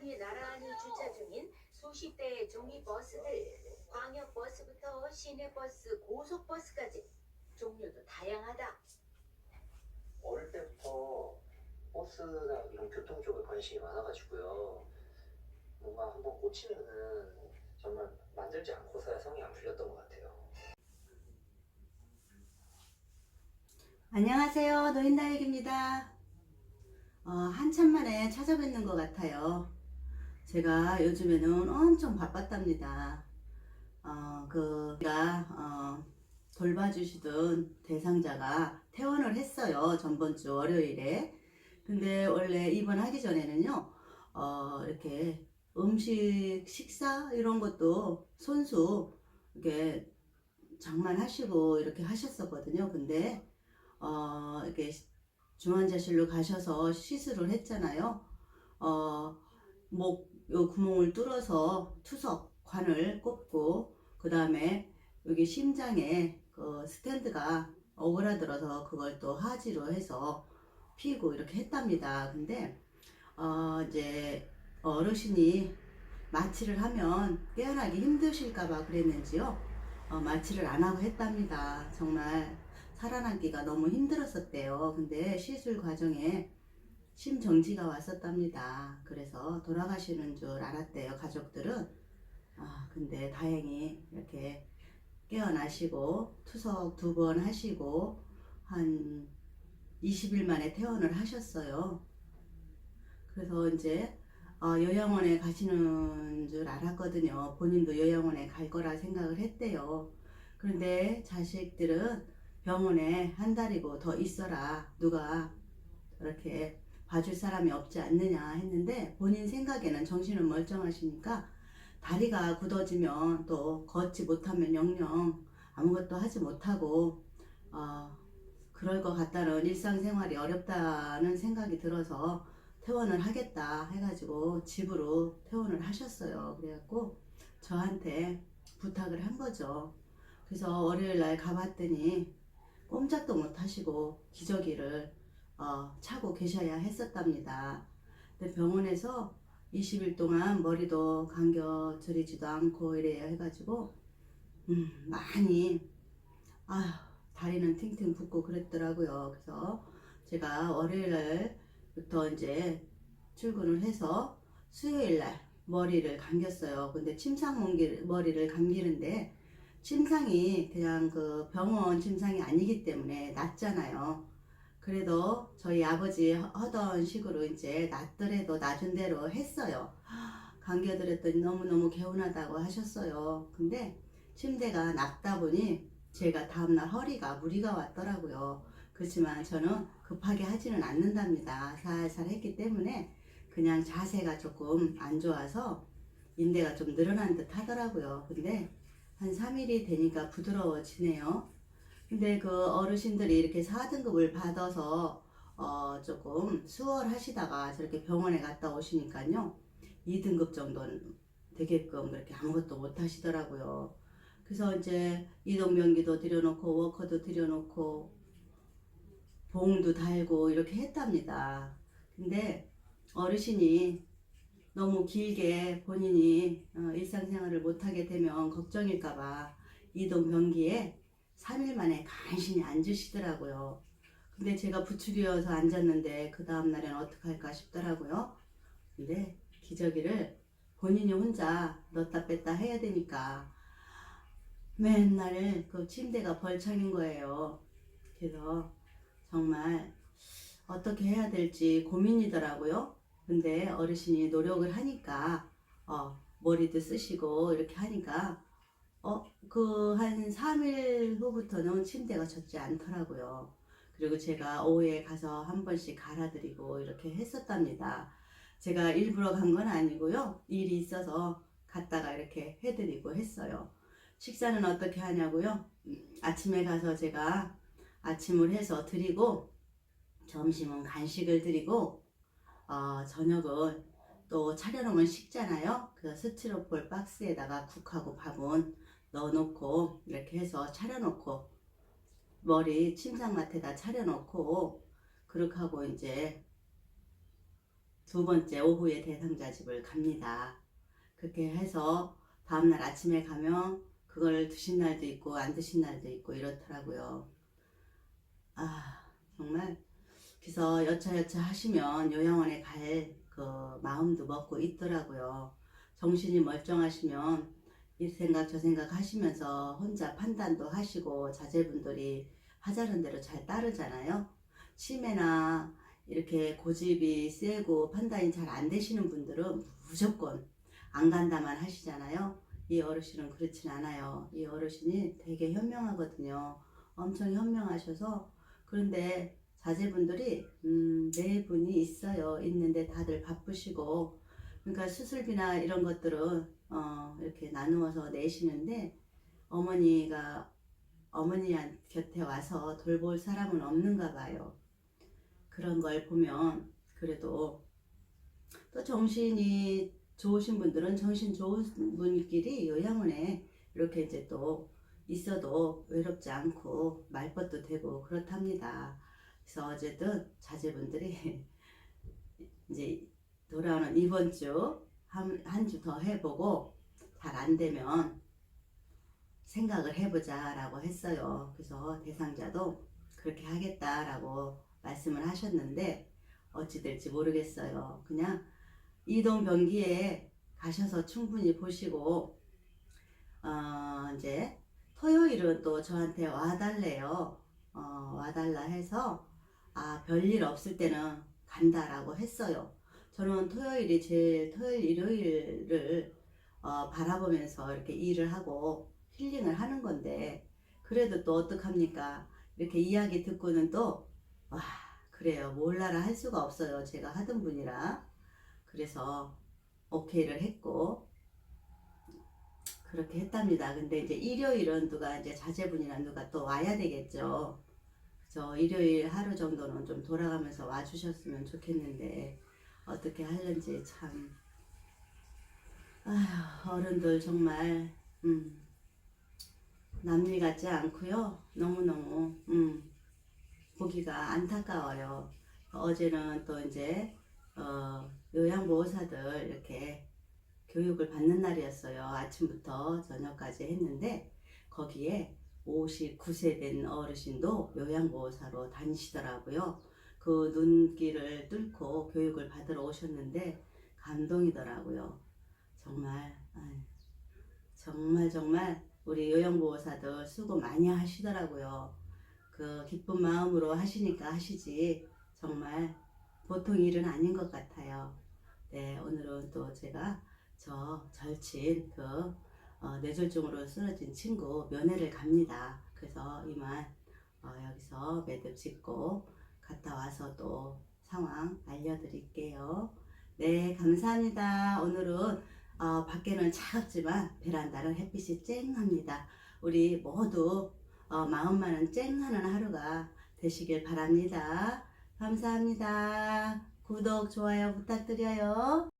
시간이 나란히 주차 중인 수십 대의 종이버스들, 광역버스부터 시내버스, 고속버스까지 종류도 다양하다. 어릴 때부터 버스나 이런 교통 쪽에 관심이 많아가지고요. 뭔가 한번 꽂히면은 정말 만들지 않고서야 성이 안 풀렸던 것 같아요. 안녕하세요. 노인다육입니다. 한참 만에 찾아뵙는 것 같아요. 제가 요즘에는 엄청 바빴답니다. 제가 돌봐주시던 대상자가 퇴원을 했어요. 전번주 월요일에. 근데 원래 입원하기 전에는요, 이렇게 음식, 식사 이런 것도 손수 이렇게 장만하시고 이렇게 하셨었거든요. 근데 이렇게 중환자실로 가셔서 시술을 했잖아요. 요 구멍을 뚫어서 투석관을 꼽고, 그 다음에 여기 심장에 그 스탠드가 오그라들어서 그걸 또 하지로 해서 피고 이렇게 했답니다. 근데 이제 어르신이 마취를 하면 깨어나기 힘드실까봐 그랬는지요. 마취를 안 하고 했답니다. 정말 살아남기가 너무 힘들었었대요. 근데 시술 과정에 심정지가 왔었답니다. 그래서 돌아가시는 줄 알았대요, 가족들은. 근데 다행히 이렇게 깨어나시고 투석 2번 하시고 한 20일 만에 퇴원을 하셨어요. 그래서 이제 요양원에 가시는 줄 알았거든요. 본인도 요양원에 갈 거라 생각을 했대요. 그런데 자식들은 병원에 한 달이고 더 있어라, 누가 이렇게 봐줄 사람이 없지 않느냐 했는데, 본인 생각에는 정신은 멀쩡하시니까 다리가 굳어지면 또 걷지 못하면 영영 아무것도 하지 못하고 그럴 것 같다는, 일상생활이 어렵다는 생각이 들어서 퇴원을 하겠다 해가지고 집으로 퇴원을 하셨어요. 그래갖고 저한테 부탁을 한 거죠. 그래서 월요일날 가봤더니 꼼짝도 못 하시고 기저귀를 차고 계셔야 했었답니다. 근데 병원에서 20일 동안 머리도 감겨드리지도 않고 이래야 해가지고 많이 다리는 팅팅 붓고 그랬더라고요. 그래서 제가 월요일날부터 이제 출근을 해서 수요일날 머리를 감겼어요. 근데 머리를 감기는데 침상이 그냥 그 병원 침상이 아니기 때문에 낫잖아요. 그래도 저희 아버지 하던 식으로 이제 낫더라도 놔준 대로 했어요. 감겨드렸더니 너무너무 개운하다고 하셨어요. 근데 침대가 낫다 보니 제가 다음날 허리가 무리가 왔더라고요. 그렇지만 저는 급하게 하지는 않는답니다. 살살 했기 때문에 그냥 자세가 조금 안 좋아서 인대가 좀 늘어난 듯 하더라고요. 근데 한 3일이 되니까 부드러워지네요. 근데 그 어르신들이 이렇게 4등급을 받아서 조금 수월하시다가 저렇게 병원에 갔다 오시니까요, 2등급 정도는 되게끔 그렇게 아무것도 못 하시더라고요. 그래서 이제 이동변기도 들여놓고 워커도 들여놓고 봉도 달고 이렇게 했답니다. 근데 어르신이 너무 길게 본인이 일상생활을 못하게 되면 걱정일까봐 이동변기에 3일 만에 간신히 앉으시더라고요. 근데 제가 부축이어서 앉았는데 그 다음날엔 어떡할까 싶더라고요. 근데 기저귀를 본인이 혼자 넣었다 뺐다 해야 되니까 맨날 그 침대가 벌창인 거예요. 그래서 정말 어떻게 해야 될지 고민이더라고요. 근데 어르신이 노력을 하니까 머리도 쓰시고 이렇게 하니까 그 한 3일 후부터는 침대가 젖지 않더라고요. 그리고 제가 오후에 가서 한 번씩 갈아드리고 이렇게 했었답니다. 제가 일부러 간 건 아니고요. 일이 있어서 갔다가 이렇게 해드리고 했어요. 식사는 어떻게 하냐고요? 아침에 가서 제가 아침을 해서 드리고, 점심은 간식을 드리고, 저녁은 또 차려놓으면 식잖아요. 그래서 스티로폴 박스에다가 국하고 밥은 넣어놓고 이렇게 해서 차려놓고, 머리 침상맡에다 차려놓고 그렇게 하고 이제 두 번째 오후에 대상자 집을 갑니다. 그렇게 해서 다음날 아침에 가면 그걸 드신 날도 있고 안 드신 날도 있고 이렇더라고요. 정말 그래서 여차여차 하시면 요양원에 갈 그 마음도 먹고 있더라고요. 정신이 멀쩡하시면 이 생각 저 생각 하시면서 혼자 판단도 하시고 자제분들이 하자는 대로 잘 따르잖아요. 치매나 이렇게 고집이 세고 판단이 잘 안 되시는 분들은 무조건 안 간다만 하시잖아요. 이 어르신은 그렇진 않아요. 이 어르신이 되게 현명하거든요. 엄청 현명하셔서. 그런데 자제분들이 네 분이 있어요. 있는데 다들 바쁘시고, 그러니까 수술비나 이런 것들은 이렇게 나누어서 내시는데 어머니가 어머니 곁에 와서 돌볼 사람은 없는가 봐요. 그런 걸 보면 그래도 또 정신이 좋으신 분들은 정신 좋은 분끼리 요양원에 이렇게 이제 또 있어도 외롭지 않고 말벗도 되고 그렇답니다. 그래서 어쨌든 자제분들이 이제 돌아오는 이번 주 한 주 더 해보고 잘 안 되면 생각을 해보자 라고 했어요. 그래서 대상자도 그렇게 하겠다라고 말씀을 하셨는데 어찌 될지 모르겠어요. 그냥 이동병기에 가셔서 충분히 보시고 이제 토요일은 또 저한테 와달래요. 와달라 해서 별일 없을 때는 간다라고 했어요. 저는 토요일 일요일을 바라보면서 이렇게 일을 하고 힐링을 하는 건데 그래도 또 어떡합니까? 이렇게 이야기 듣고는 또 그래요. 몰라라 할 수가 없어요. 제가 하던 분이라. 그래서 오케이를 했고 그렇게 했답니다. 근데 이제 일요일은 누가 이제 자제분이랑 누가 또 와야 되겠죠. 그래서 일요일 하루 정도는 좀 돌아가면서 와주셨으면 좋겠는데 어떻게 하는지 참 어른들 정말 남일 같지 않고요. 너무너무 보기가 안타까워요. 어제는 또 이제 요양보호사들 이렇게 교육을 받는 날이었어요. 아침부터 저녁까지 했는데 거기에 59세 된 어르신도 요양보호사로 다니시더라고요. 그 눈길을 뚫고 교육을 받으러 오셨는데 감동이더라고요. 정말 정말 우리 요양보호사들 수고 많이 하시더라고요. 그 기쁜 마음으로 하시니까 하시지 정말 보통 일은 아닌 것 같아요. 네, 오늘은 또 제가 저 절친 뇌졸중으로 쓰러진 친구 면회를 갑니다. 그래서 이만 여기서 매듭 짓고 갔다 와서 또 상황 알려드릴게요. 네, 감사합니다. 오늘은 밖에는 차갑지만 베란다는 햇빛이 쨍합니다. 우리 모두 마음만은 쨍하는 하루가 되시길 바랍니다. 감사합니다. 구독, 좋아요 부탁드려요.